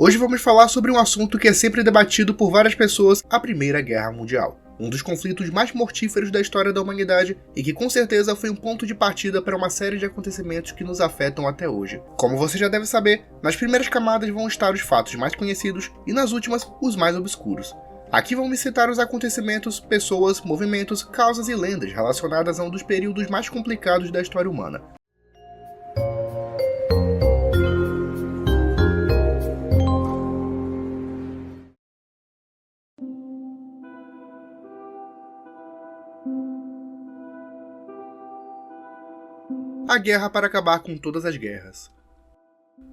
Hoje vamos falar sobre um assunto que é sempre debatido por várias pessoas, a Primeira Guerra Mundial. Um dos conflitos mais mortíferos da história da humanidade e que com certeza foi um ponto de partida para uma série de acontecimentos que nos afetam até hoje. Como você já deve saber, nas primeiras camadas vão estar os fatos mais conhecidos e nas últimas os mais obscuros. Aqui vamos citar os acontecimentos, pessoas, movimentos, causas e lendas relacionadas a um dos períodos mais complicados da história humana. A Guerra para Acabar com Todas as Guerras.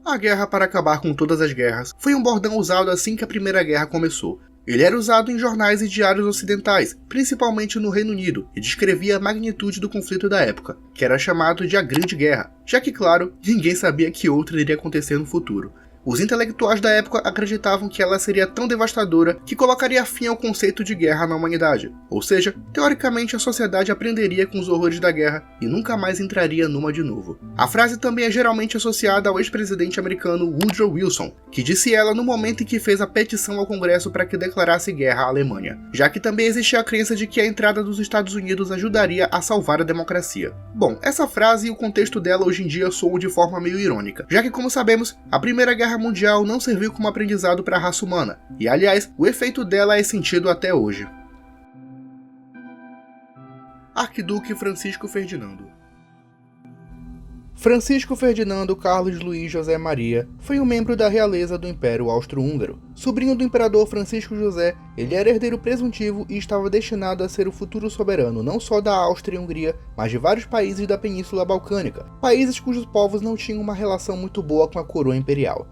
A Guerra para Acabar com Todas as Guerras foi um bordão usado assim que a Primeira Guerra começou. Ele era usado em jornais e diários ocidentais, principalmente no Reino Unido, e descrevia a magnitude do conflito da época, que era chamado de a Grande Guerra, já que, claro, ninguém sabia que outra iria acontecer no futuro. Os intelectuais da época acreditavam que ela seria tão devastadora que colocaria fim ao conceito de guerra na humanidade. Ou seja, teoricamente a sociedade aprenderia com os horrores da guerra e nunca mais entraria numa de novo. A frase também é geralmente associada ao ex-presidente americano Woodrow Wilson, que disse ela no momento em que fez a petição ao Congresso para que declarasse guerra à Alemanha, já que também existia a crença de que a entrada dos Estados Unidos ajudaria a salvar a democracia. Bom, essa frase e o contexto dela hoje em dia soam de forma meio irônica, já que, como sabemos, a Primeira Guerra Mundial não serviu como aprendizado para a raça humana, e aliás, o efeito dela é sentido até hoje. Arquiduque Francisco Ferdinando. Francisco Ferdinando Carlos Luís José Maria foi um membro da realeza do Império Austro-Húngaro. Sobrinho do imperador Francisco José, ele era herdeiro presuntivo e estava destinado a ser o futuro soberano não só da Áustria e Hungria, mas de vários países da Península Balcânica, países cujos povos não tinham uma relação muito boa com a coroa imperial.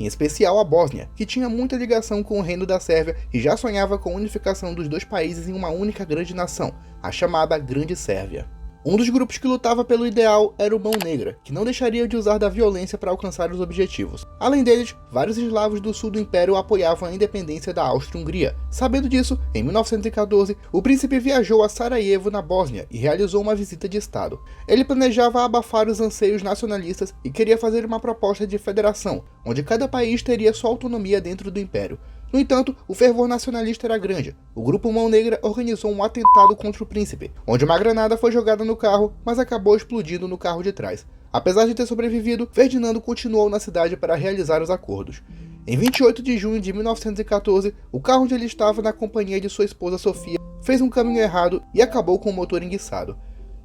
Em especial a Bósnia, que tinha muita ligação com o reino da Sérvia e já sonhava com a unificação dos dois países em uma única grande nação, a chamada Grande Sérvia. Um dos grupos que lutava pelo ideal era o Mão Negra, que não deixaria de usar da violência para alcançar os objetivos. Além deles, vários eslavos do sul do Império apoiavam a independência da Áustria-Hungria. Sabendo disso, em 1914, o príncipe viajou a Sarajevo, na Bósnia, e realizou uma visita de Estado. Ele planejava abafar os anseios nacionalistas e queria fazer uma proposta de federação, onde cada país teria sua autonomia dentro do Império. No entanto, o fervor nacionalista era grande. O grupo Mão Negra organizou um atentado contra o príncipe, onde uma granada foi jogada no carro, mas acabou explodindo no carro de trás. Apesar de ter sobrevivido, Ferdinando continuou na cidade para realizar os acordos. Em 28 de junho de 1914, o carro onde ele estava na companhia de sua esposa Sofia fez um caminho errado e acabou com o motor enguiçado.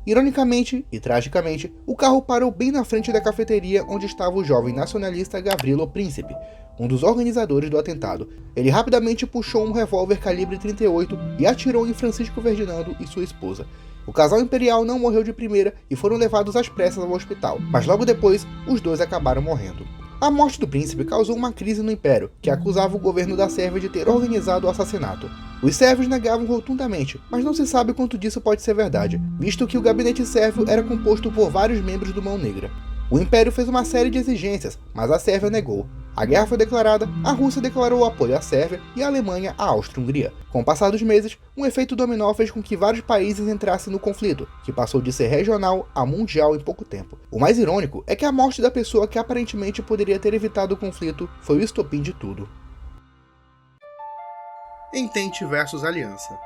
Ironicamente e tragicamente, o carro parou bem na frente da cafeteria onde estava o jovem nacionalista Gavrilo Princip, um dos organizadores do atentado. Ele rapidamente puxou um revólver calibre 38 e atirou em Francisco Ferdinando e sua esposa. O casal imperial não morreu de primeira e foram levados às pressas ao hospital, mas logo depois, os dois acabaram morrendo. A morte do príncipe causou uma crise no Império, que acusava o governo da Sérvia de ter organizado o assassinato. Os sérvios negavam rotundamente, mas não se sabe quanto disso pode ser verdade, visto que o gabinete sérvio era composto por vários membros do Mão Negra. O Império fez uma série de exigências, mas a Sérvia negou. A guerra foi declarada, a Rússia declarou apoio à Sérvia e a Alemanha à Áustria-Hungria. Com o passar dos meses, um efeito dominó fez com que vários países entrassem no conflito, que passou de ser regional a mundial em pouco tempo. O mais irônico é que a morte da pessoa que aparentemente poderia ter evitado o conflito foi o estopim de tudo. Entente versus Aliança.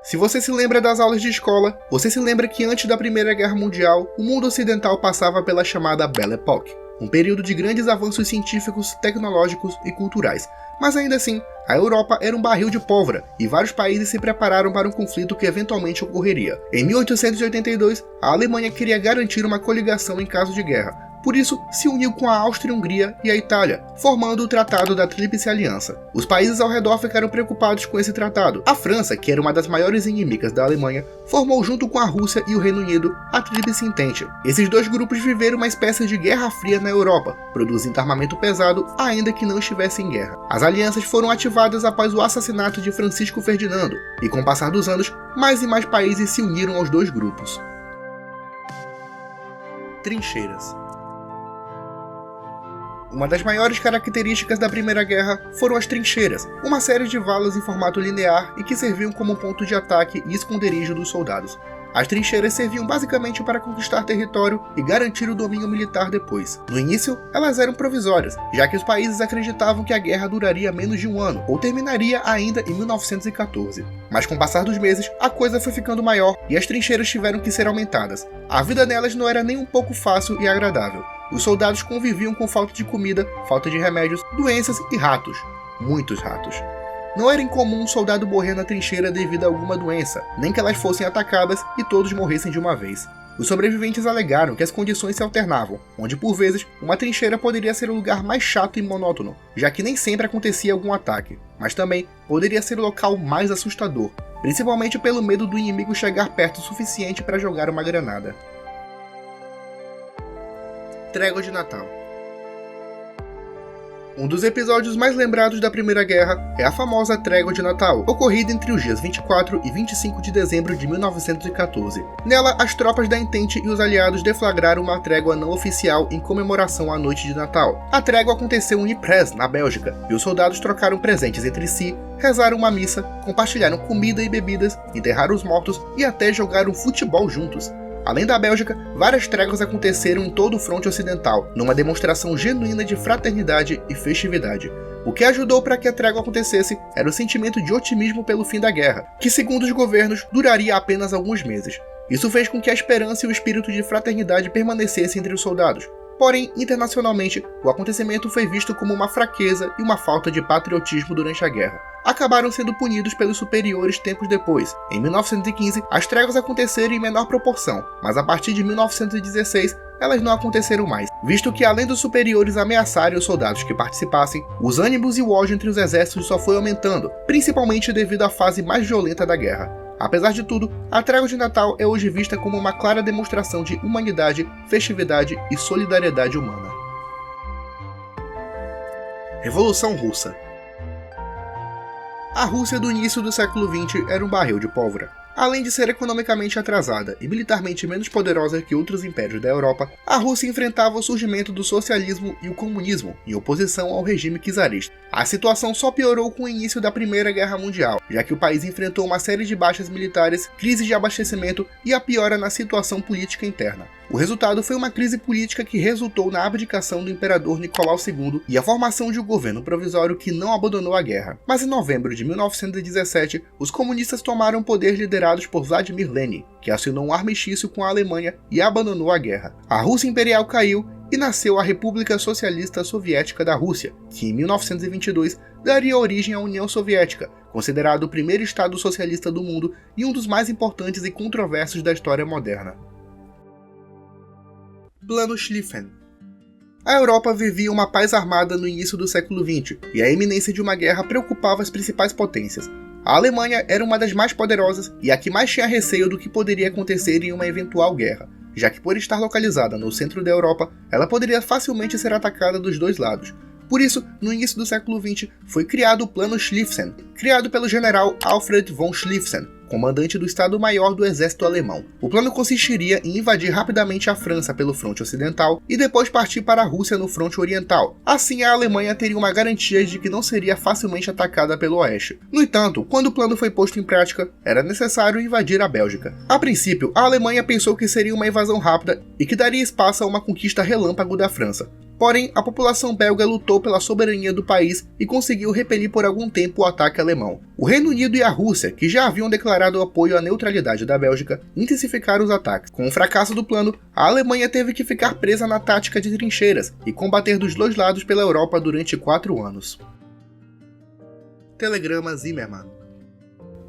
Se você se lembra das aulas de escola, você se lembra que antes da Primeira Guerra Mundial, o mundo ocidental passava pela chamada Belle Époque, um período de grandes avanços científicos, tecnológicos e culturais. Mas ainda assim, a Europa era um barril de pólvora e vários países se prepararam para um conflito que eventualmente ocorreria. Em 1882, a Alemanha queria garantir uma coligação em caso de guerra. Por isso, se uniu com a Áustria-Hungria e a Itália, formando o Tratado da Tríplice Aliança. Os países ao redor ficaram preocupados com esse tratado. A França, que era uma das maiores inimigas da Alemanha, formou junto com a Rússia e o Reino Unido a Tríplice Entente. Esses dois grupos viveram uma espécie de guerra fria na Europa, produzindo armamento pesado ainda que não estivesse em guerra. As alianças foram ativadas após o assassinato de Francisco Ferdinando, e com o passar dos anos, mais e mais países se uniram aos dois grupos. Trincheiras. Uma das maiores características da Primeira Guerra foram as trincheiras, uma série de valas em formato linear e que serviam como ponto de ataque e esconderijo dos soldados. As trincheiras serviam basicamente para conquistar território e garantir o domínio militar depois. No início, elas eram provisórias, já que os países acreditavam que a guerra duraria menos de um ano, ou terminaria ainda em 1914. Mas com o passar dos meses, a coisa foi ficando maior e as trincheiras tiveram que ser aumentadas. A vida nelas não era nem um pouco fácil e agradável. Os soldados conviviam com falta de comida, falta de remédios, doenças e ratos. Muitos ratos. Não era incomum um soldado morrer na trincheira devido a alguma doença, nem que elas fossem atacadas e todos morressem de uma vez. Os sobreviventes alegaram que as condições se alternavam, onde por vezes uma trincheira poderia ser o lugar mais chato e monótono, já que nem sempre acontecia algum ataque, mas também poderia ser o local mais assustador, principalmente pelo medo do inimigo chegar perto o suficiente para jogar uma granada. Trégua de Natal. Um dos episódios mais lembrados da Primeira Guerra é a famosa Trégua de Natal, ocorrida entre os dias 24 e 25 de dezembro de 1914. Nela, as tropas da Entente e os aliados deflagraram uma trégua não oficial em comemoração à noite de Natal. A trégua aconteceu em Ypres, na Bélgica, e os soldados trocaram presentes entre si, rezaram uma missa, compartilharam comida e bebidas, enterraram os mortos e até jogaram futebol juntos. Além da Bélgica, várias tréguas aconteceram em todo o fronte ocidental, numa demonstração genuína de fraternidade e festividade. O que ajudou para que a trégua acontecesse era o sentimento de otimismo pelo fim da guerra, que segundo os governos duraria apenas alguns meses. Isso fez com que a esperança e o espírito de fraternidade permanecessem entre os soldados. Porém, internacionalmente, o acontecimento foi visto como uma fraqueza e uma falta de patriotismo durante a guerra. Acabaram sendo punidos pelos superiores tempos depois. Em 1915, as tréguas aconteceram em menor proporção, mas a partir de 1916, elas não aconteceram mais, visto que além dos superiores ameaçarem os soldados que participassem, os ânimos e o ódio entre os exércitos só foi aumentando, principalmente devido à fase mais violenta da guerra. Apesar de tudo, a Trégua de Natal é hoje vista como uma clara demonstração de humanidade, festividade e solidariedade humana. Revolução Russa. A Rússia do início do século XX era um barril de pólvora. Além de ser economicamente atrasada e militarmente menos poderosa que outros impérios da Europa, a Rússia enfrentava o surgimento do socialismo e o comunismo, em oposição ao regime czarista. A situação só piorou com o início da Primeira Guerra Mundial, já que o país enfrentou uma série de baixas militares, crise de abastecimento e a piora na situação política interna. O resultado foi uma crise política que resultou na abdicação do imperador Nicolau II e a formação de um governo provisório que não abandonou a guerra. Mas em novembro de 1917, os comunistas tomaram o poder liderados por Vladimir Lenin, que assinou um armistício com a Alemanha e abandonou a guerra. A Rússia Imperial caiu e nasceu a República Socialista Soviética da Rússia, que em 1922 daria origem à União Soviética, considerado o primeiro Estado socialista do mundo e um dos mais importantes e controversos da história moderna. Plano Schlieffen. A Europa vivia uma paz armada no início do século XX, e a iminência de uma guerra preocupava as principais potências. A Alemanha era uma das mais poderosas e a que mais tinha receio do que poderia acontecer em uma eventual guerra, já que por estar localizada no centro da Europa, ela poderia facilmente ser atacada dos dois lados. Por isso, no início do século XX, foi criado o Plano Schlieffen, criado pelo general Alfred von Schlieffen, comandante do Estado-Maior do Exército Alemão. O plano consistiria em invadir rapidamente a França pelo fronte ocidental e depois partir para a Rússia no fronte oriental. Assim, a Alemanha teria uma garantia de que não seria facilmente atacada pelo oeste. No entanto, quando o plano foi posto em prática, era necessário invadir a Bélgica. A princípio, a Alemanha pensou que seria uma invasão rápida e que daria espaço a uma conquista relâmpago da França. Porém, a população belga lutou pela soberania do país e conseguiu repelir por algum tempo o ataque alemão. O Reino Unido e a Rússia, que já haviam declarado apoio à neutralidade da Bélgica, intensificaram os ataques. Com o fracasso do plano, a Alemanha teve que ficar presa na tática de trincheiras e combater dos dois lados pela Europa durante 4 anos. Telegrama Zimmermann.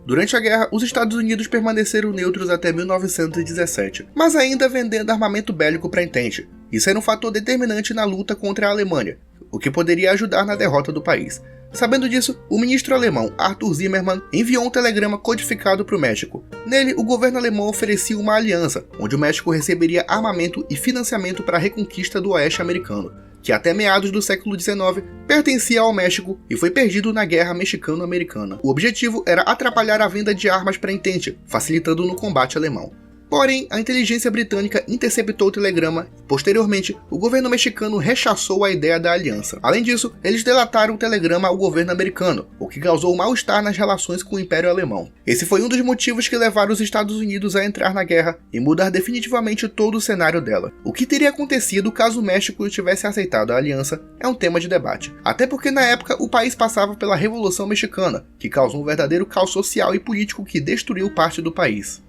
Durante a guerra, os Estados Unidos permaneceram neutros até 1917, mas ainda vendendo armamento bélico para a Entente. Isso era um fator determinante na luta contra a Alemanha, o que poderia ajudar na derrota do país. Sabendo disso, o ministro alemão Arthur Zimmermann enviou um telegrama codificado para o México. Nele, o governo alemão oferecia uma aliança, onde o México receberia armamento e financiamento para a reconquista do oeste americano, que até meados do século XIX pertencia ao México e foi perdido na Guerra Mexicano-Americana. O objetivo era atrapalhar a venda de armas para a Entente, facilitando no combate alemão. Porém, a inteligência britânica interceptou o telegrama e, posteriormente, o governo mexicano rechaçou a ideia da aliança. Além disso, eles delataram o telegrama ao governo americano, o que causou mal-estar nas relações com o Império Alemão. Esse foi um dos motivos que levaram os Estados Unidos a entrar na guerra e mudar definitivamente todo o cenário dela. O que teria acontecido caso o México tivesse aceitado a aliança é um tema de debate, até porque na época o país passava pela Revolução Mexicana, que causou um verdadeiro caos social e político que destruiu parte do país.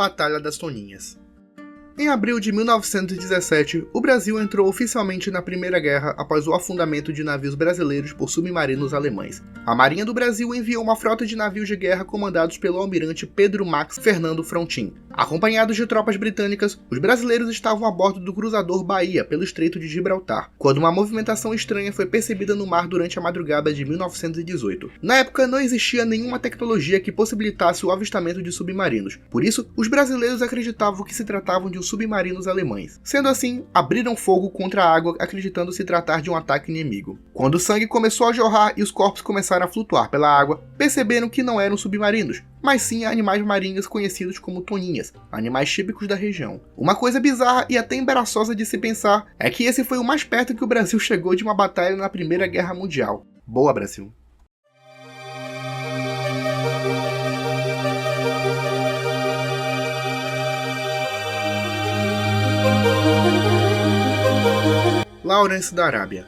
Batalha das Toninhas. Em abril de 1917, o Brasil entrou oficialmente na Primeira Guerra após o afundamento de navios brasileiros por submarinos alemães. A Marinha do Brasil enviou uma frota de navios de guerra comandados pelo almirante Pedro Max Fernando Frontin. Acompanhados de tropas britânicas, os brasileiros estavam a bordo do cruzador Bahia, pelo Estreito de Gibraltar, quando uma movimentação estranha foi percebida no mar durante a madrugada de 1918. Na época, não existia nenhuma tecnologia que possibilitasse o avistamento de submarinos, por isso, os brasileiros acreditavam que se tratavam de submarinos alemães. Sendo assim, abriram fogo contra a água acreditando se tratar de um ataque inimigo. Quando o sangue começou a jorrar e os corpos começaram a flutuar pela água, perceberam que não eram submarinos, mas sim animais marinhos conhecidos como toninhas, animais típicos da região. Uma coisa bizarra e até embaraçosa de se pensar é que esse foi o mais perto que o Brasil chegou de uma batalha na Primeira Guerra Mundial. Boa, Brasil! Lawrence da Arábia.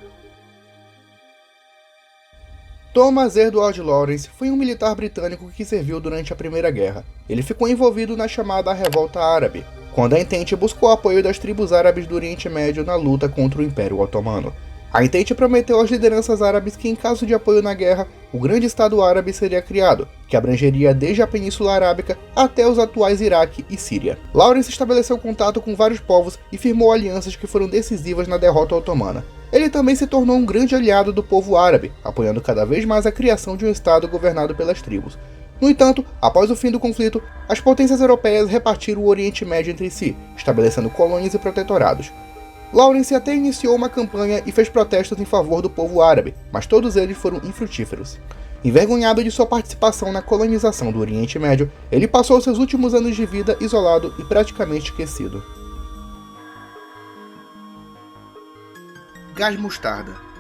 Thomas Edward Lawrence foi um militar britânico que serviu durante a Primeira Guerra. Ele ficou envolvido na chamada Revolta Árabe, quando a Entente buscou apoio das tribos árabes do Oriente Médio na luta contra o Império Otomano. A Entente prometeu às lideranças árabes que, em caso de apoio na guerra, o grande Estado Árabe seria criado, que abrangeria desde a Península Arábica até os atuais Iraque e Síria. Lawrence estabeleceu contato com vários povos e firmou alianças que foram decisivas na derrota otomana. Ele também se tornou um grande aliado do povo árabe, apoiando cada vez mais a criação de um Estado governado pelas tribos. No entanto, após o fim do conflito, as potências europeias repartiram o Oriente Médio entre si, estabelecendo colônias e protetorados. Lawrence até iniciou uma campanha e fez protestos em favor do povo árabe, mas todos eles foram infrutíferos. Envergonhado de sua participação na colonização do Oriente Médio, ele passou seus últimos anos de vida isolado e praticamente esquecido. Gás mostarda.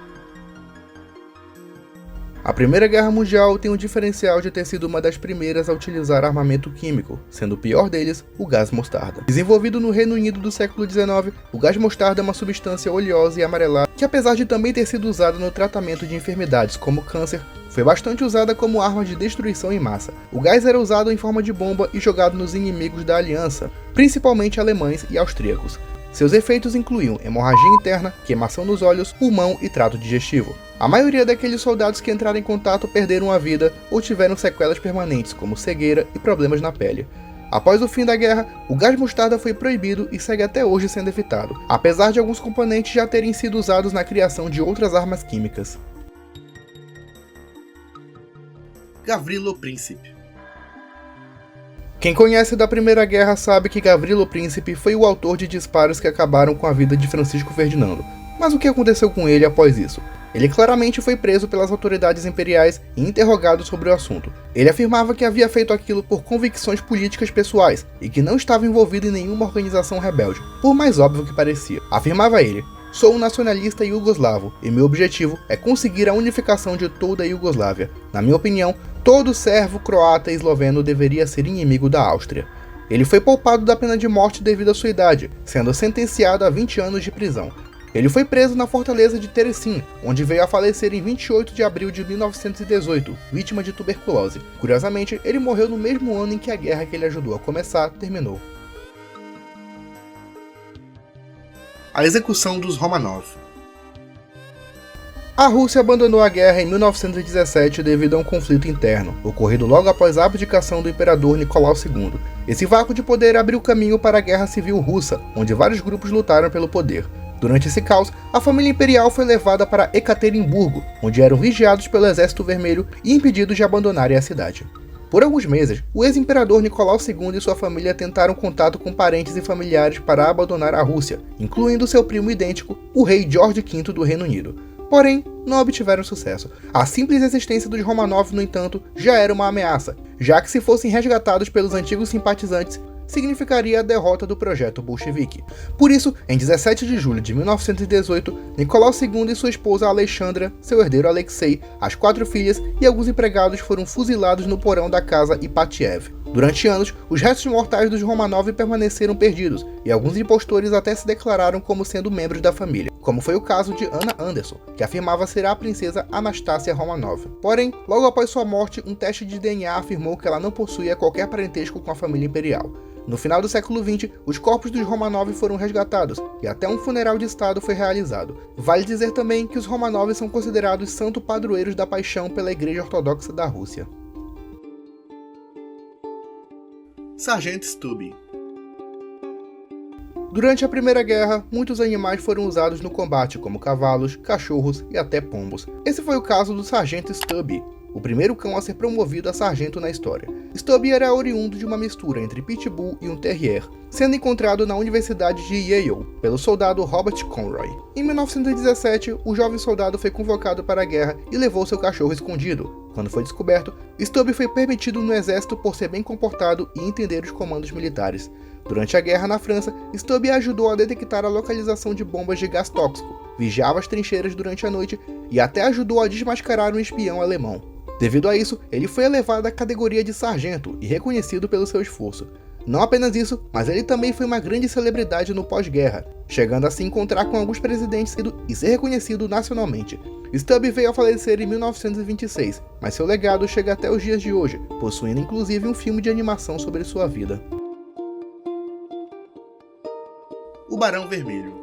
A Primeira Guerra Mundial tem o diferencial de ter sido uma das primeiras a utilizar armamento químico, sendo o pior deles o gás mostarda. Desenvolvido no Reino Unido do século XIX, o gás mostarda é uma substância oleosa e amarelada que, apesar de também ter sido usada no tratamento de enfermidades como câncer, foi bastante usada como arma de destruição em massa. O gás era usado em forma de bomba e jogado nos inimigos da aliança, principalmente alemães e austríacos. Seus efeitos incluíam hemorragia interna, queimação nos olhos, pulmão e trato digestivo. A maioria daqueles soldados que entraram em contato perderam a vida ou tiveram sequelas permanentes, como cegueira e problemas na pele. Após o fim da guerra, o gás mostarda foi proibido e segue até hoje sendo evitado, apesar de alguns componentes já terem sido usados na criação de outras armas químicas. Gavrilo Princip. Quem conhece da Primeira Guerra sabe que Gavrilo Princip foi o autor de disparos que acabaram com a vida de Francisco Ferdinando. Mas o que aconteceu com ele após isso? Ele claramente foi preso pelas autoridades imperiais e interrogado sobre o assunto. Ele afirmava que havia feito aquilo por convicções políticas pessoais e que não estava envolvido em nenhuma organização rebelde, por mais óbvio que parecia. Afirmava ele: "Sou um nacionalista iugoslavo e meu objetivo é conseguir a unificação de toda a Iugoslávia. Na minha opinião, todo servo, croata e esloveno deveria ser inimigo da Áustria." Ele foi poupado da pena de morte devido à sua idade, sendo sentenciado a 20 anos de prisão. Ele foi preso na fortaleza de Terezin, onde veio a falecer em 28 de abril de 1918, vítima de tuberculose. Curiosamente, ele morreu no mesmo ano em que a guerra que ele ajudou a começar terminou. A execução dos Romanov. A Rússia abandonou a guerra em 1917 devido a um conflito interno, ocorrido logo após a abdicação do imperador Nicolau II. Esse vácuo de poder abriu caminho para a Guerra Civil Russa, onde vários grupos lutaram pelo poder. Durante esse caos, a família imperial foi levada para Ekaterimburgo, onde eram vigiados pelo Exército Vermelho e impedidos de abandonarem a cidade. Por alguns meses, o ex-imperador Nicolau II e sua família tentaram contato com parentes e familiares para abandonar a Rússia, incluindo seu primo idêntico, o rei George V do Reino Unido. porém não obtiveram sucesso. A simples existência dos Romanov, no entanto, já era uma ameaça, já que se fossem resgatados pelos antigos simpatizantes, significaria a derrota do projeto bolchevique. Por isso, em 17 de julho de 1918, Nicolau II e sua esposa Alexandra, seu herdeiro Alexei, as 4 filhas e alguns empregados foram fuzilados no porão da casa Ipatiev. Durante anos, os restos mortais dos Romanov permaneceram perdidos, e alguns impostores até se declararam como sendo membros da família, como foi o caso de Anna Anderson, que afirmava ser a princesa Anastácia Romanov. Porém, logo após sua morte, um teste de DNA afirmou que ela não possuía qualquer parentesco com a família imperial. No final do século XX, os corpos dos Romanov foram resgatados, e até um funeral de estado foi realizado. Vale dizer também que os Romanov são considerados santos padroeiros da paixão pela Igreja Ortodoxa da Rússia. Sargento Stubbe. Durante a Primeira Guerra, muitos animais foram usados no combate, como cavalos, cachorros e até pombos. Esse foi o caso do Sargento Stubbe, o primeiro cão a ser promovido a sargento na história. Stubbe era oriundo de uma mistura entre Pitbull e um Terrier, sendo encontrado na Universidade de Yale pelo soldado Robert Conroy. Em 1917, o jovem soldado foi convocado para a guerra e levou seu cachorro escondido. Quando foi descoberto, Stubbe foi permitido no exército por ser bem comportado e entender os comandos militares. Durante a guerra na França, Stubbe ajudou a detectar a localização de bombas de gás tóxico, vigiava as trincheiras durante a noite e até ajudou a desmascarar um espião alemão. Devido a isso, ele foi elevado à categoria de sargento e reconhecido pelo seu esforço. Não apenas isso, mas ele também foi uma grande celebridade no pós-guerra, chegando a se encontrar com alguns presidentes e ser reconhecido nacionalmente. Stubbe veio a falecer em 1926, mas seu legado chega até os dias de hoje, possuindo inclusive um filme de animação sobre sua vida. O Barão Vermelho.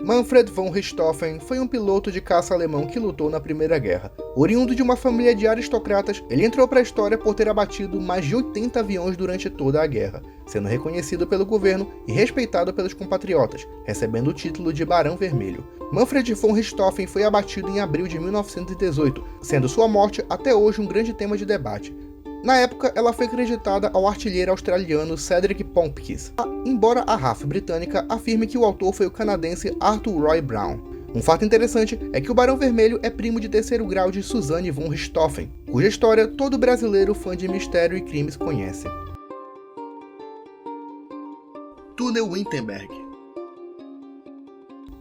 Manfred von Richthofen foi um piloto de caça alemão que lutou na Primeira Guerra. Oriundo de uma família de aristocratas, ele entrou para a história por ter abatido mais de 80 aviões durante toda a guerra, sendo reconhecido pelo governo e respeitado pelos compatriotas, recebendo o título de Barão Vermelho. Manfred von Richthofen foi abatido em abril de 1918, sendo sua morte até hoje um grande tema de debate. Na época, ela foi creditada ao artilheiro australiano Cedric Pompkins, embora a RAF britânica afirme que o autor foi o canadense Arthur Roy Brown. Um fato interessante é que o Barão Vermelho é primo de terceiro grau de Suzanne von Richthofen, cuja história todo brasileiro fã de mistério e crimes conhece. Túnel Wittenberg.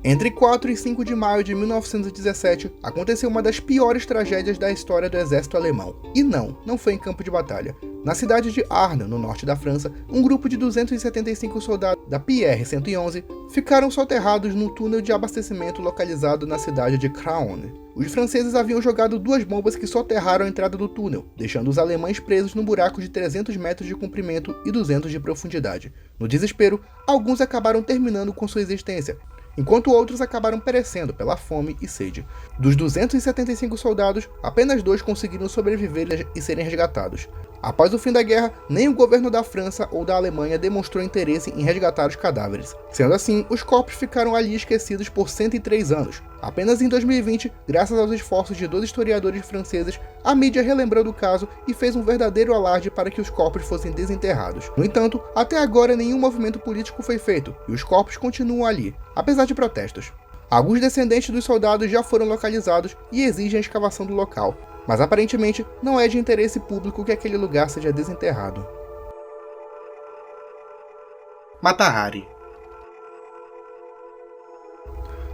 Entre 4 e 5 de maio de 1917, aconteceu uma das piores tragédias da história do exército alemão. E não foi em campo de batalha. Na cidade de Arles, no norte da França, um grupo de 275 soldados da PR-111 ficaram soterrados num túnel de abastecimento localizado na cidade de Craonne. Os franceses haviam jogado 2 bombas que soterraram a entrada do túnel, deixando os alemães presos num buraco de 300 metros de comprimento e 200 de profundidade. No desespero, alguns acabaram terminando com sua existência, enquanto outros acabaram perecendo pela fome e sede. Dos 275 soldados, apenas 2 conseguiram sobreviver e serem resgatados. Após o fim da guerra, nem o governo da França ou da Alemanha demonstrou interesse em resgatar os cadáveres. Sendo assim, os corpos ficaram ali esquecidos por 103 anos. Apenas em 2020, graças aos esforços de 2 historiadores franceses, a mídia relembrou do caso e fez um verdadeiro alarde para que os corpos fossem desenterrados. No entanto, até agora nenhum movimento político foi feito, e os corpos continuam ali, apesar de protestos. Alguns descendentes dos soldados já foram localizados e exigem a escavação do local, mas aparentemente não é de interesse público que aquele lugar seja desenterrado. Mata Hari.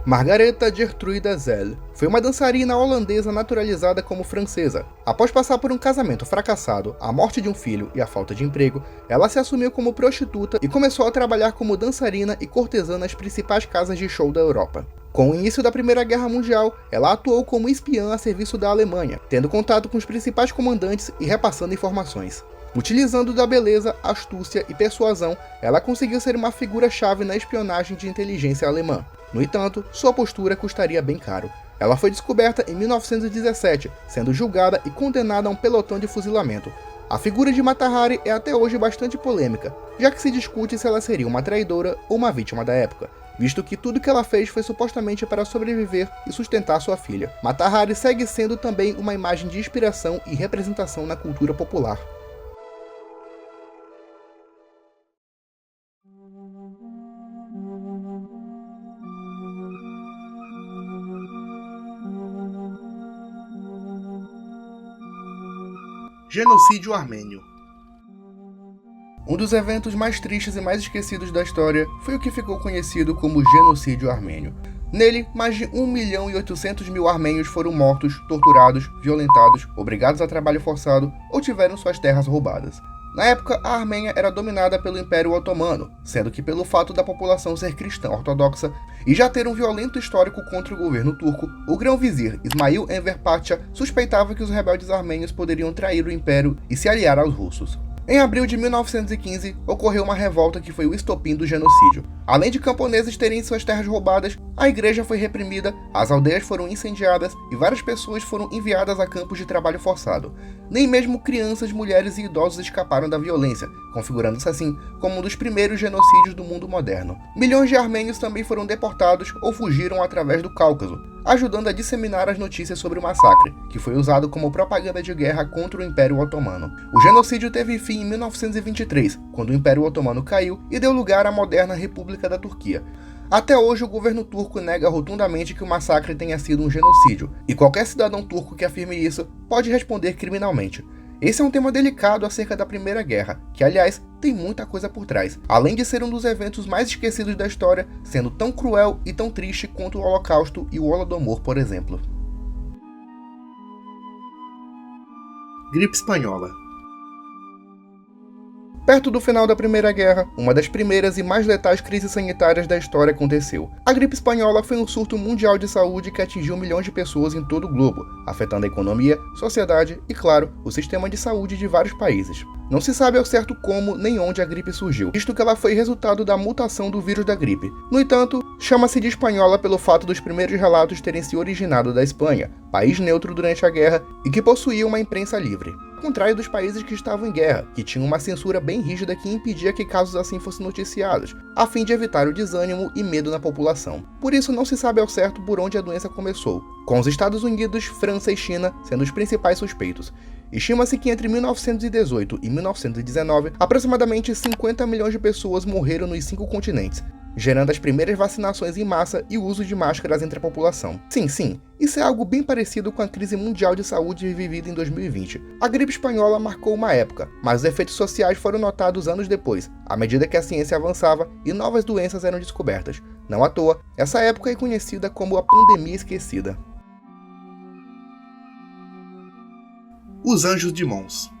Margaretha Gertruida Zell foi uma dançarina holandesa naturalizada como francesa. Após passar por um casamento fracassado, a morte de um filho e a falta de emprego, ela se assumiu como prostituta e começou a trabalhar como dançarina e cortesã nas principais casas de show da Europa. Com o início da Primeira Guerra Mundial, ela atuou como espiã a serviço da Alemanha, tendo contato com os principais comandantes e repassando informações. Utilizando da beleza, astúcia e persuasão, ela conseguiu ser uma figura-chave na espionagem de inteligência alemã. No entanto, sua postura custaria bem caro. Ela foi descoberta em 1917, sendo julgada e condenada a um pelotão de fuzilamento. A figura de Mata Hari é até hoje bastante polêmica, já que se discute se ela seria uma traidora ou uma vítima da época, visto que tudo que ela fez foi supostamente para sobreviver e sustentar sua filha. Mata Hari segue sendo também uma imagem de inspiração e representação na cultura popular. Genocídio armênio. Um dos eventos mais tristes e mais esquecidos da história foi o que ficou conhecido como Genocídio armênio. Nele, mais de 1.800.000 armênios foram mortos, torturados, violentados, obrigados a trabalho forçado ou tiveram suas terras roubadas. Na época, a Armênia era dominada pelo Império Otomano, sendo que pelo fato da população ser cristã ortodoxa e já ter um violento histórico contra o governo turco, o grão-vizir Ismail Enver Pasha suspeitava que os rebeldes armênios poderiam trair o império e se aliar aos russos. Em abril de 1915, ocorreu uma revolta que foi o estopim do genocídio. Além de camponeses terem suas terras roubadas, a igreja foi reprimida, as aldeias foram incendiadas e várias pessoas foram enviadas a campos de trabalho forçado. Nem mesmo crianças, mulheres e idosos escaparam da violência, configurando-se assim como um dos primeiros genocídios do mundo moderno. Milhões de armênios também foram deportados ou fugiram através do Cáucaso, ajudando a disseminar as notícias sobre o massacre, que foi usado como propaganda de guerra contra o Império Otomano. O genocídio teve fim em 1923, quando o Império Otomano caiu e deu lugar à moderna República da Turquia. Até hoje, o governo turco nega rotundamente que o massacre tenha sido um genocídio, e qualquer cidadão turco que afirme isso pode responder criminalmente. Esse é um tema delicado acerca da Primeira Guerra, que, aliás, tem muita coisa por trás, além de ser um dos eventos mais esquecidos da história, sendo tão cruel e tão triste quanto o Holocausto e o Holodomor, por exemplo. Gripe espanhola. Perto do final da Primeira Guerra, uma das primeiras e mais letais crises sanitárias da história aconteceu. A gripe espanhola foi um surto mundial de saúde que atingiu milhões de pessoas em todo o globo, afetando a economia, sociedade e, claro, o sistema de saúde de vários países. Não se sabe ao certo como nem onde a gripe surgiu, visto que ela foi resultado da mutação do vírus da gripe. No entanto, chama-se de espanhola pelo fato dos primeiros relatos terem se originado da Espanha, país neutro durante a guerra e que possuía uma imprensa livre. Ao contrário dos países que estavam em guerra, que tinham uma censura bem rígida que impedia que casos assim fossem noticiados, a fim de evitar o desânimo e medo na população. Por isso não se sabe ao certo por onde a doença começou, com os Estados Unidos, França e China sendo os principais suspeitos. Estima-se que entre 1918 e 1919, aproximadamente 50 milhões de pessoas morreram nos 5 continentes, gerando as primeiras vacinações em massa e o uso de máscaras entre a população. Sim, isso é algo bem parecido com a crise mundial de saúde vivida em 2020. A gripe espanhola marcou uma época, mas os efeitos sociais foram notados anos depois, à medida que a ciência avançava e novas doenças eram descobertas. Não à toa, essa época é conhecida como a pandemia esquecida. Os Anjos de Mons.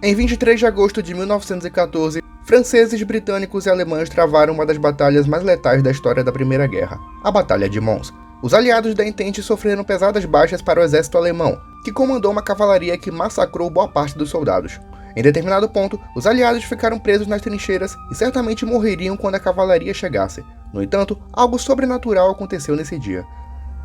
Em 23 de agosto de 1914, franceses, britânicos e alemães travaram uma das batalhas mais letais da história da Primeira Guerra, a Batalha de Mons. Os aliados da Entente sofreram pesadas baixas para o exército alemão, que comandou uma cavalaria que massacrou boa parte dos soldados. Em determinado ponto, os aliados ficaram presos nas trincheiras e certamente morreriam quando a cavalaria chegasse. No entanto, algo sobrenatural aconteceu nesse dia.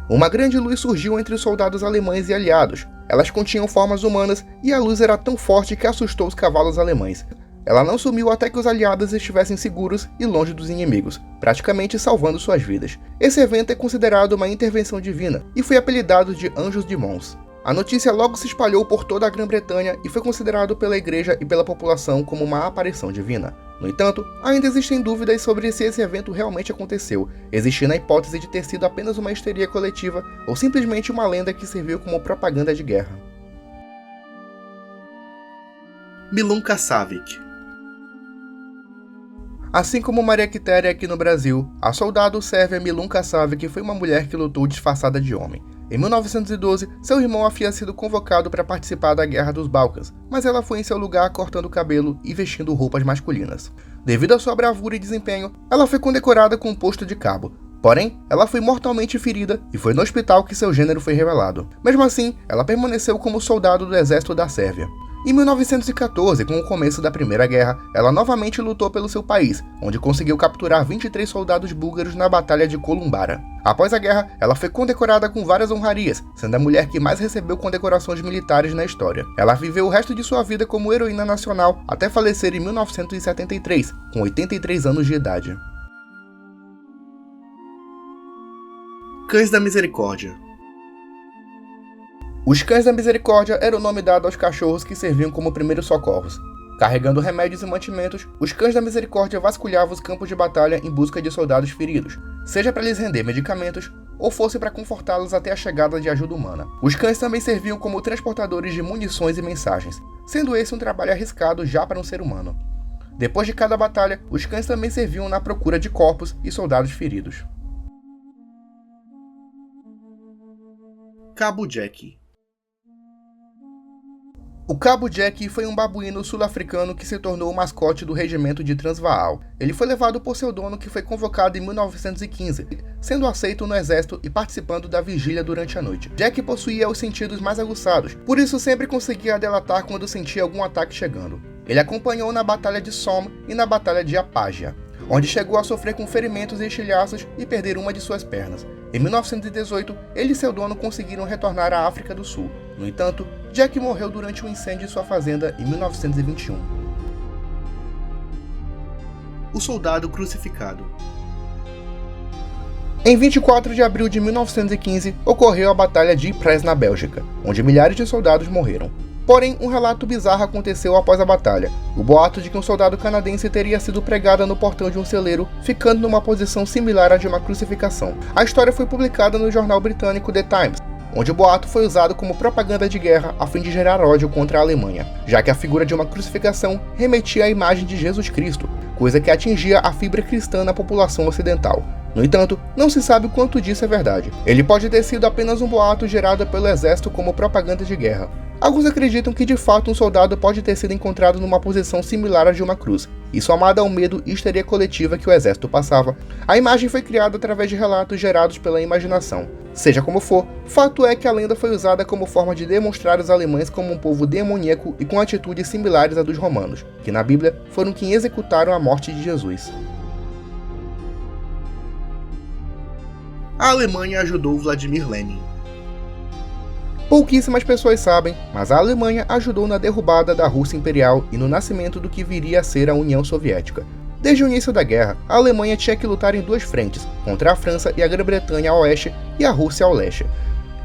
Uma grande luz surgiu entre os soldados alemães e aliados. Elas continham formas humanas e a luz era tão forte que assustou os cavalos alemães. Ela não sumiu até que os aliados estivessem seguros e longe dos inimigos, praticamente salvando suas vidas. Esse evento é considerado uma intervenção divina e foi apelidado de Anjos de Mons. A notícia logo se espalhou por toda a Grã-Bretanha e foi considerado pela igreja e pela população como uma aparição divina. No entanto, ainda existem dúvidas sobre se esse evento realmente aconteceu, existindo a hipótese de ter sido apenas uma histeria coletiva ou simplesmente uma lenda que serviu como propaganda de guerra. Milunka Savic. Assim como Maria Quitéria aqui no Brasil, a soldado sérvia Milunka Savic foi uma mulher que lutou disfarçada de homem. Em 1912, seu irmão havia sido convocado para participar da Guerra dos Balcãs, mas ela foi em seu lugar cortando o cabelo e vestindo roupas masculinas. Devido à sua bravura e desempenho, ela foi condecorada com um posto de cabo. Porém, ela foi mortalmente ferida e foi no hospital que seu gênero foi revelado. Mesmo assim, ela permaneceu como soldado do exército da Sérvia. Em 1914, com o começo da Primeira Guerra, ela novamente lutou pelo seu país, onde conseguiu capturar 23 soldados búlgaros na Batalha de Kolumbara. Após a guerra, ela foi condecorada com várias honrarias, sendo a mulher que mais recebeu condecorações militares na história. Ela viveu o resto de sua vida como heroína nacional, até falecer em 1973, com 83 anos de idade. Cães da Misericórdia. Os Cães da Misericórdia era o nome dado aos cachorros que serviam como primeiros socorros. Carregando remédios e mantimentos, os Cães da Misericórdia vasculhavam os campos de batalha em busca de soldados feridos. seja para lhes render medicamentos ou fosse para confortá-los até a chegada de ajuda humana. Os cães também serviam como transportadores de munições e mensagens, sendo esse um trabalho arriscado já para um ser humano. Depois de cada batalha, os cães também serviam na procura de corpos e soldados feridos. Cabo Jack. O Cabo Jack foi um babuíno sul-africano que se tornou o mascote do regimento de Transvaal. Ele foi levado por seu dono, que foi convocado em 1915, sendo aceito no exército e participando da vigília durante a noite. Jack possuía os sentidos mais aguçados, por isso sempre conseguia delatar quando sentia algum ataque chegando. Ele acompanhou na Batalha de Somme e na Batalha de Apágia, onde chegou a sofrer com ferimentos e estilhaços e perder uma de suas pernas. Em 1918, ele e seu dono conseguiram retornar à África do Sul. No entanto, Jack morreu durante um incêndio em sua fazenda em 1921. O soldado crucificado. Em 24 de abril de 1915, ocorreu a Batalha de Ypres na Bélgica, onde milhares de soldados morreram. Porém, um relato bizarro aconteceu após a batalha. O boato de que um soldado canadense teria sido pregado no portão de um celeiro, ficando numa posição similar à de uma crucificação. A história foi publicada no jornal britânico The Times, onde o boato foi usado como propaganda de guerra a fim de gerar ódio contra a Alemanha, já que a figura de uma crucificação remetia à imagem de Jesus Cristo, coisa que atingia a fibra cristã na população ocidental. No entanto, não se sabe o quanto disso é verdade. Ele pode ter sido apenas um boato gerado pelo exército como propaganda de guerra. Alguns acreditam que de fato um soldado pode ter sido encontrado numa posição similar à de uma cruz, e somada ao medo e histeria coletiva que o exército passava, a imagem foi criada através de relatos gerados pela imaginação. Seja como for, fato é que a lenda foi usada como forma de demonstrar os alemães como um povo demoníaco e com atitudes similares à dos romanos, que na Bíblia foram quem executaram a morte de Jesus. A Alemanha ajudou Vladimir Lenin. Pouquíssimas pessoas sabem, mas a Alemanha ajudou na derrubada da Rússia Imperial e no nascimento do que viria a ser a União Soviética. Desde o início da guerra, a Alemanha tinha que lutar em duas frentes, contra a França e a Grã-Bretanha ao oeste e a Rússia ao leste.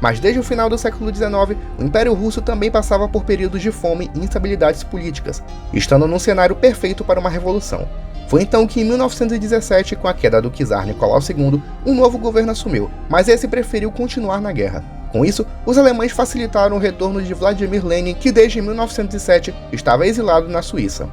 Mas desde o final do século XIX, o Império Russo também passava por períodos de fome e instabilidades políticas, estando num cenário perfeito para uma revolução. Foi então que em 1917, com a queda do czar Nicolau II, um novo governo assumiu, mas esse preferiu continuar na guerra. Com isso, os alemães facilitaram o retorno de Vladimir Lenin, que desde 1907 estava exilado na Suíça.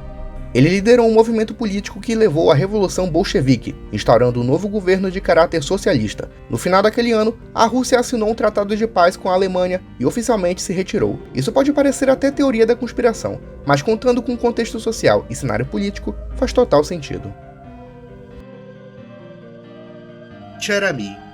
Ele liderou um movimento político que levou à Revolução Bolchevique, instaurando um novo governo de caráter socialista. No final daquele ano, a Rússia assinou um tratado de paz com a Alemanha e oficialmente se retirou. Isso pode parecer até teoria da conspiração, mas contando com o contexto social e cenário político, faz total sentido. Cher-ami.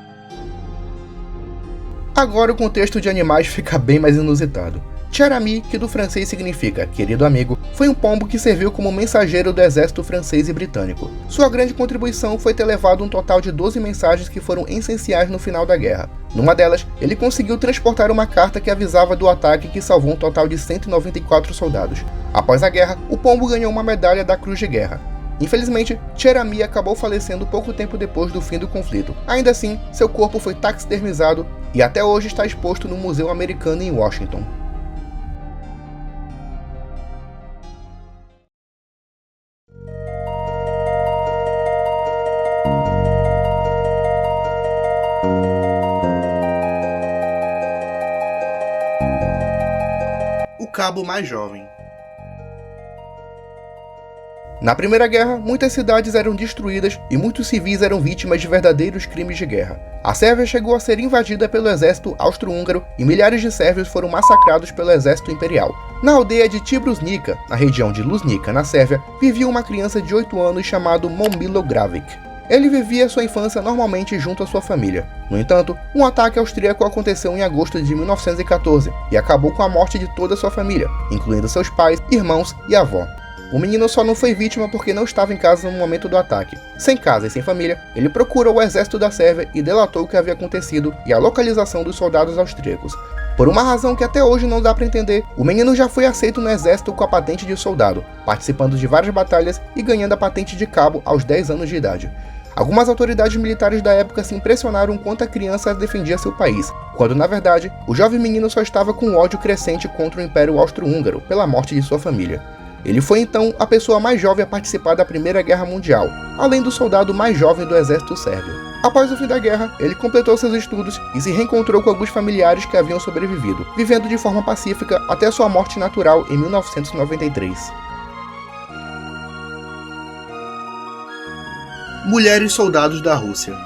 Agora o contexto de animais fica bem mais inusitado. Cher-ami, que do francês significa querido amigo, foi um pombo que serviu como mensageiro do exército francês e britânico. Sua grande contribuição foi ter levado um total de 12 mensagens que foram essenciais no final da guerra. Numa delas, ele conseguiu transportar uma carta que avisava do ataque que salvou um total de 194 soldados. Após a guerra, o pombo ganhou uma medalha da Cruz de Guerra. Infelizmente, Cher-ami acabou falecendo pouco tempo depois do fim do conflito. Ainda assim, seu corpo foi taxidermizado e até hoje está exposto no Museu Americano em Washington. O cabo mais jovem. Na Primeira Guerra, muitas cidades eram destruídas e muitos civis eram vítimas de verdadeiros crimes de guerra. A Sérvia chegou a ser invadida pelo exército austro-húngaro e milhares de sérvios foram massacrados pelo exército imperial. Na aldeia de Tibrusnica, na região de Luznica, na Sérvia, vivia uma criança de 8 anos chamado Momilo Gravic. Ele vivia sua infância normalmente junto à sua família. No entanto, um ataque austríaco aconteceu em agosto de 1914 e acabou com a morte de toda a sua família, incluindo seus pais, irmãos e avó. O menino só não foi vítima porque não estava em casa no momento do ataque. Sem casa e sem família, ele procurou o exército da Sérvia e delatou o que havia acontecido e a localização dos soldados austríacos. Por uma razão que até hoje não dá para entender, o menino já foi aceito no exército com a patente de soldado, participando de várias batalhas e ganhando a patente de cabo aos 10 anos de idade. Algumas autoridades militares da época se impressionaram quanto a criança defendia seu país, quando na verdade, o jovem menino só estava com um ódio crescente contra o Império Austro-Húngaro pela morte de sua família. Ele foi então a pessoa mais jovem a participar da Primeira Guerra Mundial, além do soldado mais jovem do exército sérvio. Após o fim da guerra, ele completou seus estudos e se reencontrou com alguns familiares que haviam sobrevivido, vivendo de forma pacífica até sua morte natural em 1993. Mulheres soldados da Rússia.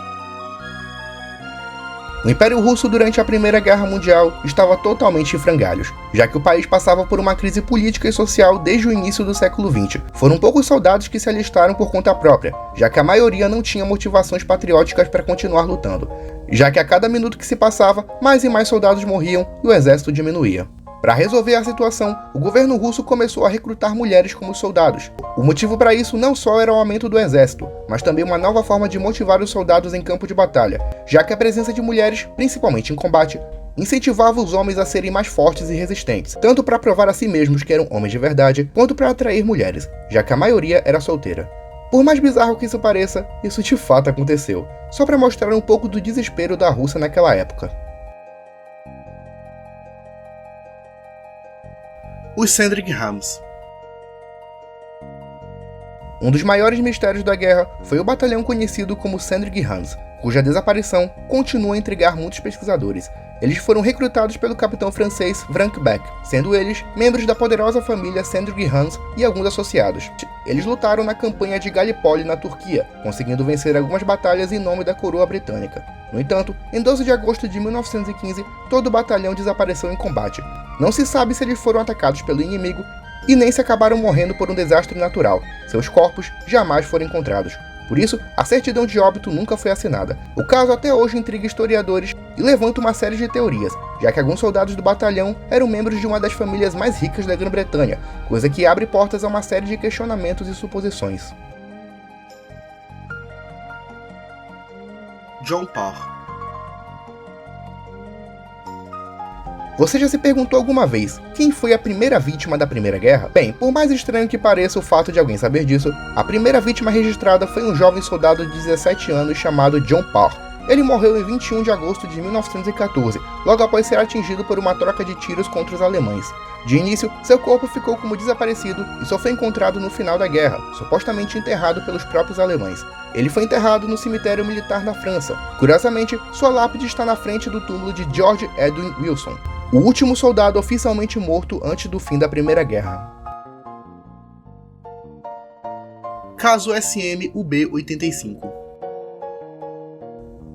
O Império Russo durante a Primeira Guerra Mundial estava totalmente em frangalhos, já que o país passava por uma crise política e social desde o início do século XX. Foram poucos soldados que se alistaram por conta própria, já que a maioria não tinha motivações patrióticas para continuar lutando, já que a cada minuto que se passava, mais e mais soldados morriam e o exército diminuía. Para resolver a situação, o governo russo começou a recrutar mulheres como soldados. O motivo para isso não só era o aumento do exército, mas também uma nova forma de motivar os soldados em campo de batalha, já que a presença de mulheres, principalmente em combate, incentivava os homens a serem mais fortes e resistentes, tanto para provar a si mesmos que eram homens de verdade, quanto para atrair mulheres, já que a maioria era solteira. Por mais bizarro que isso pareça, isso de fato aconteceu, só para mostrar um pouco do desespero da Rússia naquela época. Os Sendrighams. Um dos maiores mistérios da guerra foi o batalhão conhecido como Sendrighams, cuja desaparição continua a intrigar muitos pesquisadores. Eles foram recrutados pelo capitão francês Frank Beck, sendo eles membros da poderosa família Sendrighams e alguns associados. Eles lutaram na campanha de Gallipoli na Turquia, conseguindo vencer algumas batalhas em nome da coroa britânica. No entanto, em 12 de agosto de 1915, todo o batalhão desapareceu em combate. Não se sabe se eles foram atacados pelo inimigo e nem se acabaram morrendo por um desastre natural. Seus corpos jamais foram encontrados. Por isso, a certidão de óbito nunca foi assinada. O caso até hoje intriga historiadores e levanta uma série de teorias, já que alguns soldados do batalhão eram membros de uma das famílias mais ricas da Grã-Bretanha, coisa que abre portas a uma série de questionamentos e suposições. John Parr. Você já se perguntou alguma vez quem foi a primeira vítima da Primeira Guerra? Bem, por mais estranho que pareça o fato de alguém saber disso, a primeira vítima registrada foi um jovem soldado de 17 anos chamado John Parr. Ele morreu em 21 de agosto de 1914, logo após ser atingido por uma troca de tiros contra os alemães. De início, seu corpo ficou como desaparecido e só foi encontrado no final da guerra, supostamente enterrado pelos próprios alemães. Ele foi enterrado no cemitério militar na França. Curiosamente, sua lápide está na frente do túmulo de George Edwin Wilson, o último soldado oficialmente morto antes do fim da Primeira Guerra. Caso SM-UB-85.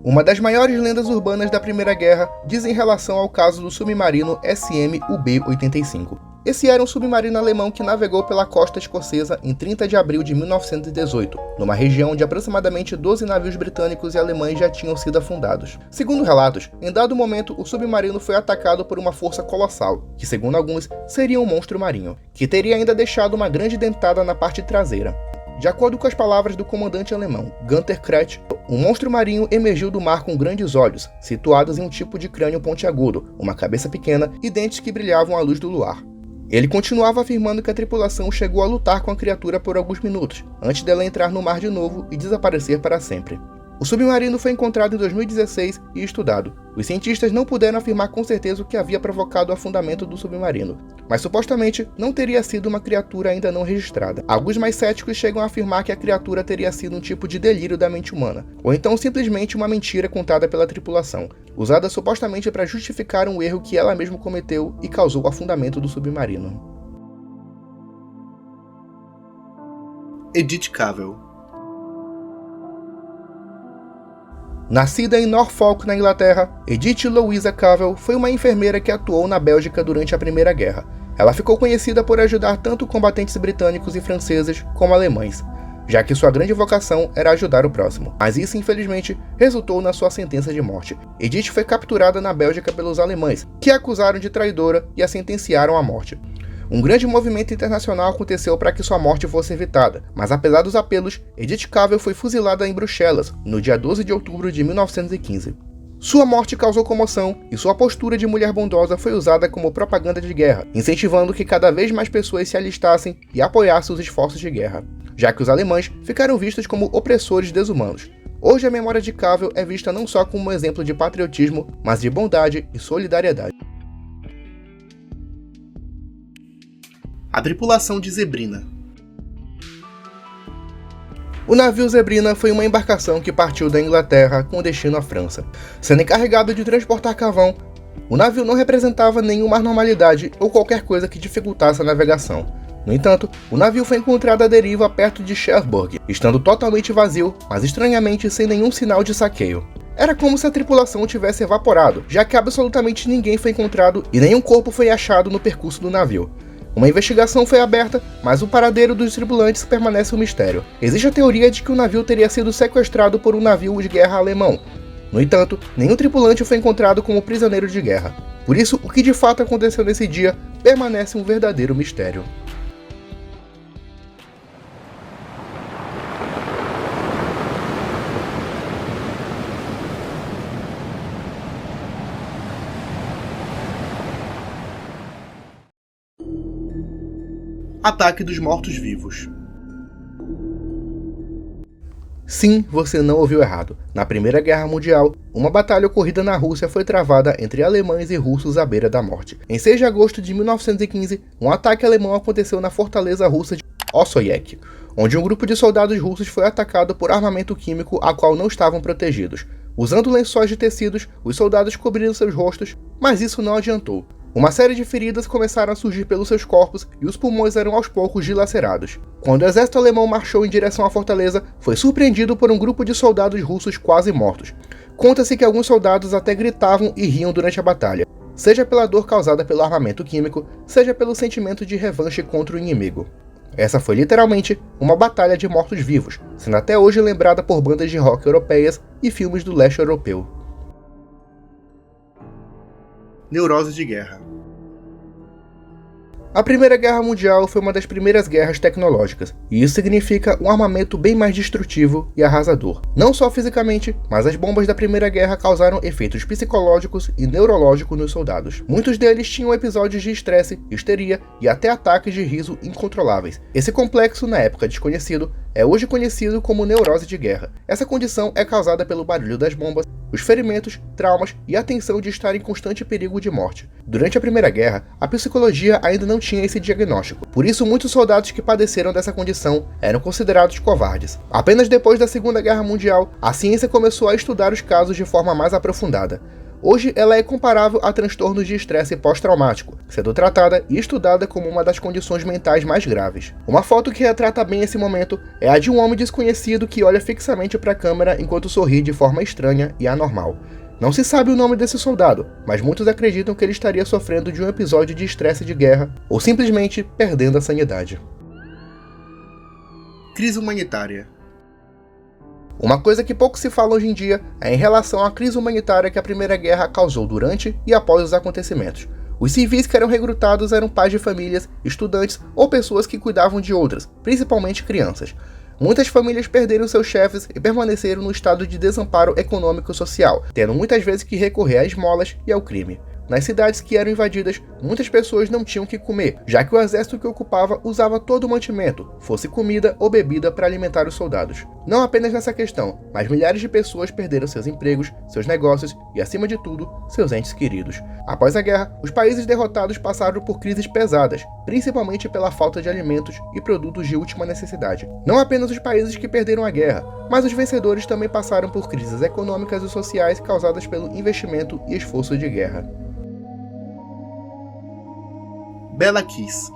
Uma das maiores lendas urbanas da Primeira Guerra diz em relação ao caso do submarino SM-UB-85. Esse era um submarino alemão que navegou pela costa escocesa em 30 de abril de 1918, numa região onde aproximadamente 12 navios britânicos e alemães já tinham sido afundados. Segundo relatos, em dado momento o submarino foi atacado por uma força colossal, que segundo alguns seria um monstro marinho, que teria ainda deixado uma grande dentada na parte traseira. De acordo com as palavras do comandante alemão Günther Kretsch, um monstro marinho emergiu do mar com grandes olhos, situados em um tipo de crânio pontiagudo, uma cabeça pequena e dentes que brilhavam à luz do luar. Ele continuava afirmando que a tripulação chegou a lutar com a criatura por alguns minutos, antes dela entrar no mar de novo e desaparecer para sempre. O submarino foi encontrado em 2016 e estudado. Os cientistas não puderam afirmar com certeza o que havia provocado o afundamento do submarino, mas supostamente não teria sido uma criatura ainda não registrada. Alguns mais céticos chegam a afirmar que a criatura teria sido um tipo de delírio da mente humana, ou então simplesmente uma mentira contada pela tripulação, usada supostamente para justificar um erro que ela mesma cometeu e causou o afundamento do submarino. Edith Cavell. Nascida em Norfolk, na Inglaterra, Edith Louisa Cavell foi uma enfermeira que atuou na Bélgica durante a Primeira Guerra. Ela ficou conhecida por ajudar tanto combatentes britânicos e franceses como alemães, já que sua grande vocação era ajudar o próximo. Mas isso, infelizmente, resultou na sua sentença de morte. Edith foi capturada na Bélgica pelos alemães, que a acusaram de traidora e a sentenciaram à morte. Um grande movimento internacional aconteceu para que sua morte fosse evitada, mas apesar dos apelos, Edith Cavell foi fuzilada em Bruxelas, no dia 12 de outubro de 1915. Sua morte causou comoção e sua postura de mulher bondosa foi usada como propaganda de guerra, incentivando que cada vez mais pessoas se alistassem e apoiassem os esforços de guerra, já que os alemães ficaram vistos como opressores desumanos. Hoje a memória de Cavell é vista não só como um exemplo de patriotismo, mas de bondade e solidariedade. A tripulação de Zebrina. O navio Zebrina foi uma embarcação que partiu da Inglaterra com destino à França. Sendo encarregado de transportar carvão, o navio não representava nenhuma anormalidade ou qualquer coisa que dificultasse a navegação. No entanto, o navio foi encontrado à deriva perto de Cherbourg, estando totalmente vazio, mas estranhamente sem nenhum sinal de saqueio. Era como se a tripulação tivesse evaporado, já que absolutamente ninguém foi encontrado e nenhum corpo foi achado no percurso do navio. Uma investigação foi aberta, mas o paradeiro dos tripulantes permanece um mistério. Existe a teoria de que o navio teria sido sequestrado por um navio de guerra alemão. No entanto, nenhum tripulante foi encontrado como prisioneiro de guerra. Por isso, o que de fato aconteceu nesse dia permanece um verdadeiro mistério. Ataque dos mortos-vivos. Sim, você não ouviu errado. Na Primeira Guerra Mundial, uma batalha ocorrida na Rússia foi travada entre alemães e russos à beira da morte. Em 6 de agosto de 1915, um ataque alemão aconteceu na fortaleza russa de Ossoyek, onde um grupo de soldados russos foi atacado por armamento químico a qual não estavam protegidos. Usando lençóis de tecidos, os soldados cobriram seus rostos, mas isso não adiantou. Uma série de feridas começaram a surgir pelos seus corpos e os pulmões eram aos poucos dilacerados. Quando o exército alemão marchou em direção à fortaleza, foi surpreendido por um grupo de soldados russos quase mortos. Conta-se que alguns soldados até gritavam e riam durante a batalha, seja pela dor causada pelo armamento químico, seja pelo sentimento de revanche contra o inimigo. Essa foi literalmente uma batalha de mortos-vivos, sendo até hoje lembrada por bandas de rock europeias e filmes do leste europeu. Neurose de guerra. A Primeira Guerra Mundial foi uma das primeiras guerras tecnológicas, e isso significa um armamento bem mais destrutivo e arrasador. Não só fisicamente, mas as bombas da Primeira Guerra causaram efeitos psicológicos e neurológicos nos soldados. Muitos deles tinham episódios de estresse, histeria e até ataques de riso incontroláveis. Esse complexo, na época desconhecido, é hoje conhecido como neurose de guerra. Essa condição é causada pelo barulho das bombas, os ferimentos, traumas e a tensão de estar em constante perigo de morte. Durante a Primeira Guerra, a psicologia ainda não tinha esse diagnóstico. Por isso, muitos soldados que padeceram dessa condição eram considerados covardes. Apenas depois da Segunda Guerra Mundial, a ciência começou a estudar os casos de forma mais aprofundada. Hoje, ela é comparável a transtornos de estresse pós-traumático, sendo tratada e estudada como uma das condições mentais mais graves. Uma foto que retrata bem esse momento é a de um homem desconhecido que olha fixamente para a câmera enquanto sorri de forma estranha e anormal. Não se sabe o nome desse soldado, mas muitos acreditam que ele estaria sofrendo de um episódio de estresse de guerra ou simplesmente perdendo a sanidade. Crise humanitária. Uma coisa que pouco se fala hoje em dia é em relação à crise humanitária que a Primeira Guerra causou durante e após os acontecimentos. Os civis que eram recrutados eram pais de famílias, estudantes ou pessoas que cuidavam de outras, principalmente crianças. Muitas famílias perderam seus chefes e permaneceram no estado de desamparo econômico e social, tendo muitas vezes que recorrer a esmolas e ao crime. Nas cidades que eram invadidas, muitas pessoas não tinham o que comer, já que o exército que ocupava usava todo o mantimento, fosse comida ou bebida, para alimentar os soldados. Não apenas nessa questão, mas milhares de pessoas perderam seus empregos, seus negócios e, acima de tudo, seus entes queridos. Após a guerra, os países derrotados passaram por crises pesadas, principalmente pela falta de alimentos e produtos de última necessidade. Não apenas os países que perderam a guerra, mas os vencedores também passaram por crises econômicas e sociais causadas pelo investimento e esforço de guerra. Bela Kiss.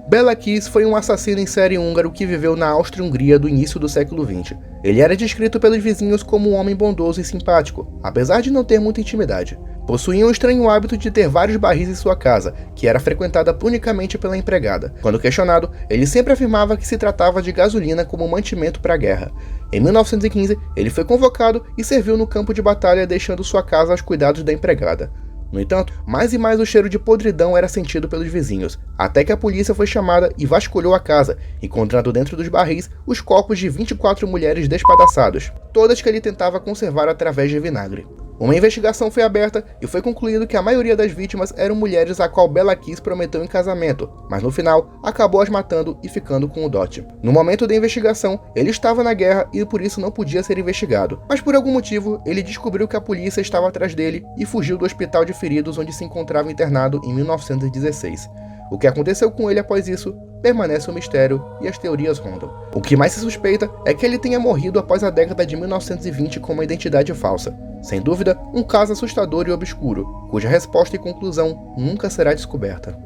Bela Kiss foi um assassino em série húngaro que viveu na Áustria-Hungria do início do século XX. Ele era descrito pelos vizinhos como um homem bondoso e simpático, apesar de não ter muita intimidade. Possuía um estranho hábito de ter vários barris em sua casa, que era frequentada unicamente pela empregada. Quando questionado, ele sempre afirmava que se tratava de gasolina como mantimento para a guerra. Em 1915, ele foi convocado e serviu no campo de batalha, deixando sua casa aos cuidados da empregada. No entanto, mais e mais o cheiro de podridão era sentido pelos vizinhos, até que a polícia foi chamada e vasculhou a casa, encontrando dentro dos barris os corpos de 24 mulheres despedaçados, todas que ele tentava conservar através de vinagre. Uma investigação foi aberta e foi concluído que a maioria das vítimas eram mulheres a qual Bela Kiss prometeu em casamento, mas no final acabou as matando e ficando com o dote. No momento da investigação, ele estava na guerra e por isso não podia ser investigado, mas por algum motivo ele descobriu que a polícia estava atrás dele e fugiu do hospital de feridos onde se encontrava internado em 1916. O que aconteceu com ele após isso permanece um mistério e as teorias rondam. O que mais se suspeita é que ele tenha morrido após a década de 1920 com uma identidade falsa. Sem dúvida, um caso assustador e obscuro, cuja resposta e conclusão nunca será descoberta.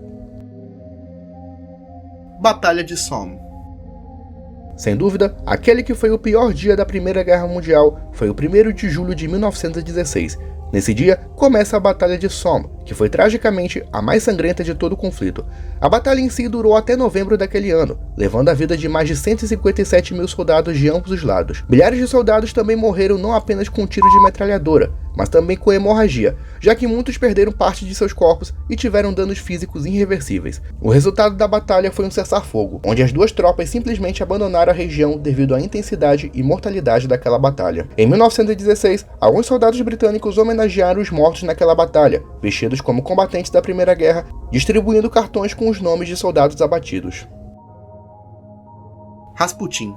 Batalha de Somme. Sem dúvida, aquele que foi o pior dia da Primeira Guerra Mundial foi o 1º de julho de 1916. Nesse dia, começa a Batalha de Somme, que foi tragicamente a mais sangrenta de todo o conflito. A batalha em si durou até novembro daquele ano, levando a vida de mais de 157 mil soldados de ambos os lados. Milhares de soldados também morreram não apenas com tiros de metralhadora, mas também com hemorragia, já que muitos perderam parte de seus corpos e tiveram danos físicos irreversíveis. O resultado da batalha foi um cessar-fogo, onde as duas tropas simplesmente abandonaram a região devido à intensidade e mortalidade daquela batalha. Em 1916, alguns soldados britânicos homenagearam os mortos naquela batalha, vestidos como combatentes da Primeira Guerra, distribuindo cartões com os nomes de soldados abatidos. Rasputin.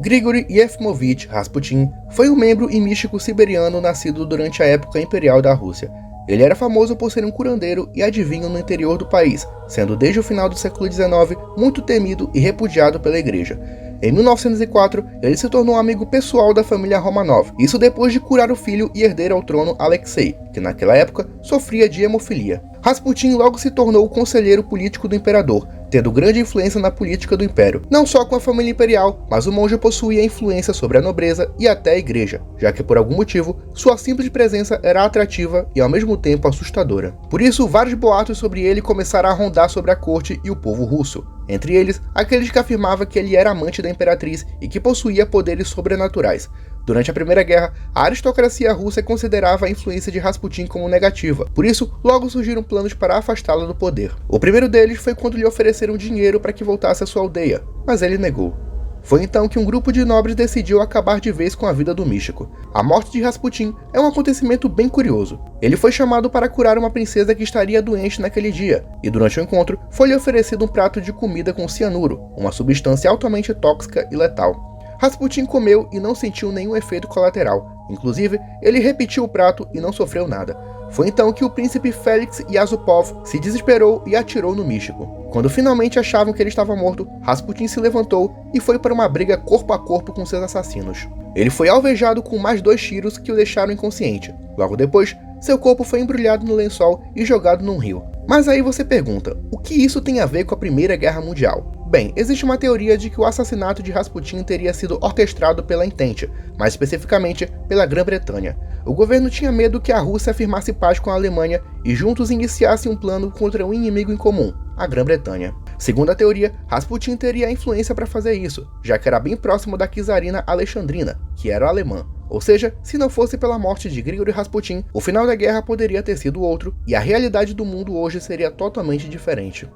Grigory Yefimovich Rasputin foi um membro e místico siberiano nascido durante a época imperial da Rússia. Ele era famoso por ser um curandeiro e adivinho no interior do país, sendo desde o final do século XIX muito temido e repudiado pela igreja. Em 1904, ele se tornou amigo pessoal da família Romanov, isso depois de curar o filho e herdeiro ao trono Alexei, que naquela época sofria de hemofilia. Rasputin logo se tornou o conselheiro político do imperador, tendo grande influência na política do império, não só com a família imperial, mas o monge possuía influência sobre a nobreza e até a igreja, já que por algum motivo, sua simples presença era atrativa e ao mesmo tempo assustadora. Por isso, vários boatos sobre ele começaram a rondar sobre a corte e o povo russo, entre eles, aqueles que afirmavam que ele era amante da imperatriz e que possuía poderes sobrenaturais. Durante a Primeira Guerra, a aristocracia russa considerava a influência de Rasputin como negativa, por isso, logo surgiram planos para afastá-lo do poder. O primeiro deles foi quando lhe ofereceram dinheiro para que voltasse à sua aldeia, mas ele negou. Foi então que um grupo de nobres decidiu acabar de vez com a vida do místico. A morte de Rasputin é um acontecimento bem curioso. Ele foi chamado para curar uma princesa que estaria doente naquele dia, e durante o encontro foi-lhe oferecido um prato de comida com cianuro, uma substância altamente tóxica e letal. Rasputin comeu e não sentiu nenhum efeito colateral. Inclusive, ele repetiu o prato e não sofreu nada. Foi então que o príncipe Félix Yasupov se desesperou e atirou no místico. Quando finalmente achavam que ele estava morto, Rasputin se levantou e foi para uma briga corpo a corpo com seus assassinos. Ele foi alvejado com mais 2 tiros que o deixaram inconsciente. Logo depois, seu corpo foi embrulhado no lençol e jogado num rio. Mas aí você pergunta, o que isso tem a ver com a Primeira Guerra Mundial? Bem, existe uma teoria de que o assassinato de Rasputin teria sido orquestrado pela Entente, mais especificamente pela Grã-Bretanha. O governo tinha medo que a Rússia afirmasse paz com a Alemanha e juntos iniciassem um plano contra um inimigo em comum, a Grã-Bretanha. Segundo a teoria, Rasputin teria a influência para fazer isso, já que era bem próximo da czarina Alexandrina, que era alemã. Ou seja, se não fosse pela morte de Grigory Rasputin, o final da guerra poderia ter sido outro e a realidade do mundo hoje seria totalmente diferente.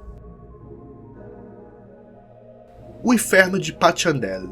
O Inferno de Passchendaele.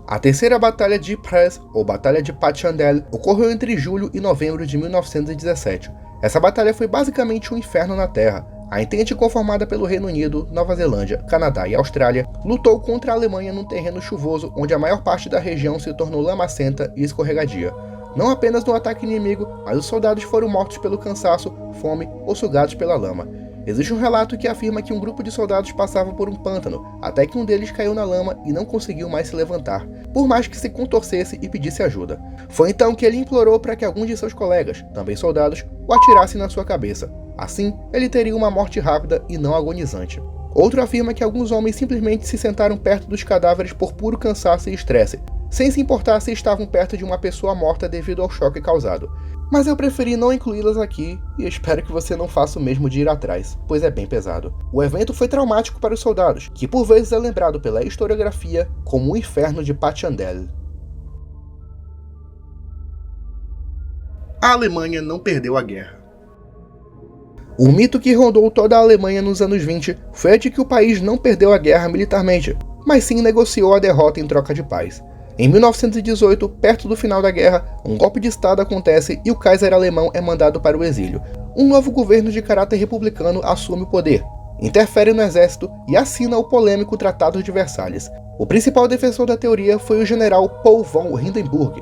A terceira Batalha de Ypres, ou Batalha de Passchendaele, ocorreu entre julho e novembro de 1917. Essa batalha foi basicamente um inferno na Terra. A Entente, conformada pelo Reino Unido, Nova Zelândia, Canadá e Austrália, lutou contra a Alemanha num terreno chuvoso onde a maior parte da região se tornou lamacenta e escorregadia. Não apenas no ataque inimigo, mas os soldados foram mortos pelo cansaço, fome ou sugados pela lama. Existe um relato que afirma que um grupo de soldados passava por um pântano, até que um deles caiu na lama e não conseguiu mais se levantar, por mais que se contorcesse e pedisse ajuda. Foi então que ele implorou para que alguns de seus colegas, também soldados, o atirassem na sua cabeça. Assim, ele teria uma morte rápida e não agonizante. Outro afirma que alguns homens simplesmente se sentaram perto dos cadáveres por puro cansaço e estresse, sem se importar se estavam perto de uma pessoa morta devido ao choque causado. Mas eu preferi não incluí-las aqui e espero que você não faça o mesmo de ir atrás, pois é bem pesado. O evento foi traumático para os soldados, que por vezes é lembrado pela historiografia como o Inferno de Passchendaele. A Alemanha não perdeu a guerra. O mito que rondou toda a Alemanha nos anos 20 foi a de que o país não perdeu a guerra militarmente, mas sim negociou a derrota em troca de paz. Em 1918, perto do final da guerra, um golpe de estado acontece e o Kaiser alemão é mandado para o exílio. Um novo governo de caráter republicano assume o poder, interfere no exército e assina o polêmico Tratado de Versalhes. O principal defensor da teoria foi o general Paul von Hindenburg,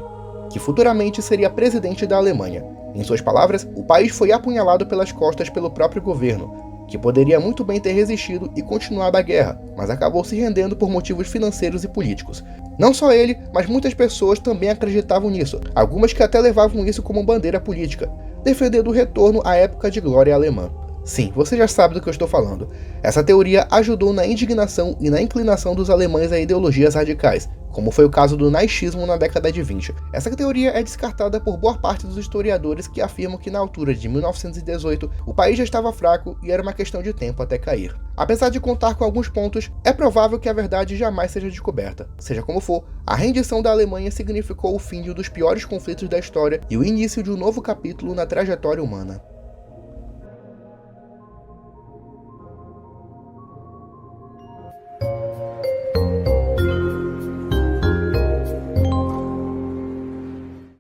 que que futuramente seria presidente da Alemanha. Em suas palavras, o país foi apunhalado pelas costas pelo próprio governo, que poderia muito bem ter resistido e continuado a guerra, mas acabou se rendendo por motivos financeiros e políticos. Não só ele, mas muitas pessoas também acreditavam nisso, algumas que até levavam isso como bandeira política, defendendo o retorno à época de glória alemã. Sim, você já sabe do que eu estou falando. Essa teoria ajudou na indignação e na inclinação dos alemães a ideologias radicais, como foi o caso do nazismo na década de 20. Essa teoria é descartada por boa parte dos historiadores que afirmam que na altura de 1918 o país já estava fraco e era uma questão de tempo até cair. Apesar de contar com alguns pontos, é provável que a verdade jamais seja descoberta. Seja como for, a rendição da Alemanha significou o fim de um dos piores conflitos da história e o início de um novo capítulo na trajetória humana.